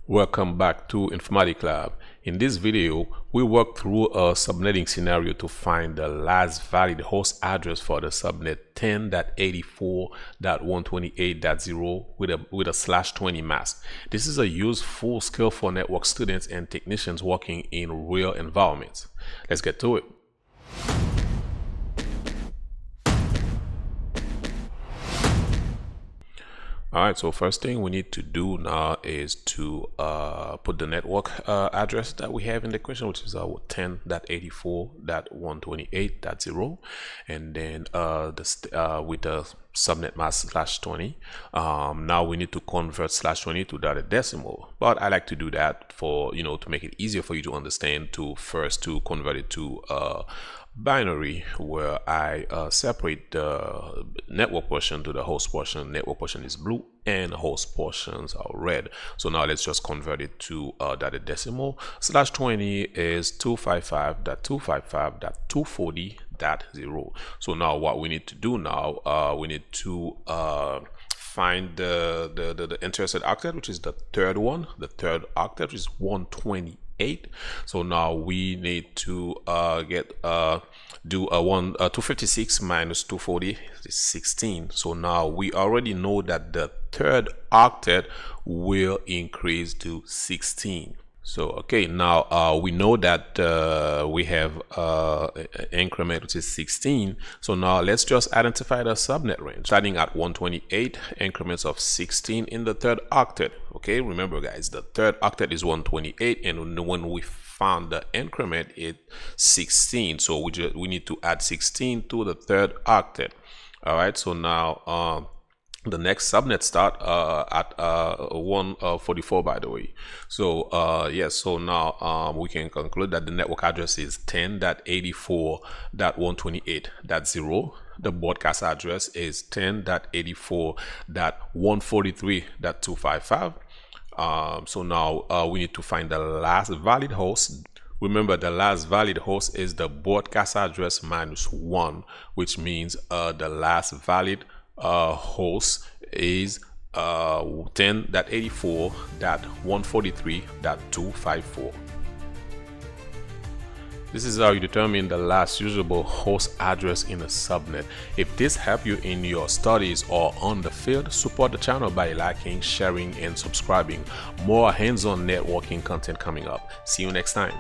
Welcome back to Informatik Lab. In this video, we work through a subnetting scenario to find the last valid host address for the subnet 10.84.128.0 with a /20 mask. This is a useful skill for network students and technicians working in real environments. Let's get to it. Alright, so first thing we need to do now is to put the network address that we have in the question, which is 10.84.128.0, and then with the subnet mask /20. Now we need to convert /20 to dotted decimal, but I like to do that for to make it easier for you to understand, to convert it to binary, where I separate the network portion to the host portion. Network portion is blue and host portions are red. So now let's just convert it to dotted decimal. /20 is 255.255.240.0. So now what we need to do now, we need to find the interested octet, which is the third one. The third octet is 128. So now we need to do 256 minus 240 is 16. So now we already know that the third octet will increase to 16. So okay, now we know that we have increment which is 16. So now let's just identify the subnet range, starting at 128, increments of 16 in the third octet. Okay, remember guys, the third octet is 128, and when we found the increment, it's 16. So we need to add 16 to the third octet. All right, so now the next subnet start at 144, by the way. So yes, so now we can conclude that the network address is 10.84.128.0. the broadcast address is 10.84.143.255. So now we need to find the last valid host. Remember, the last valid host is the broadcast address minus 1, which means the last valid host is 10.84.143.254. This is how you determine the last usable host address in a subnet. If this helped you in your studies or on the field, support the channel by liking, sharing, and subscribing. More hands-on networking content coming up. See you next time.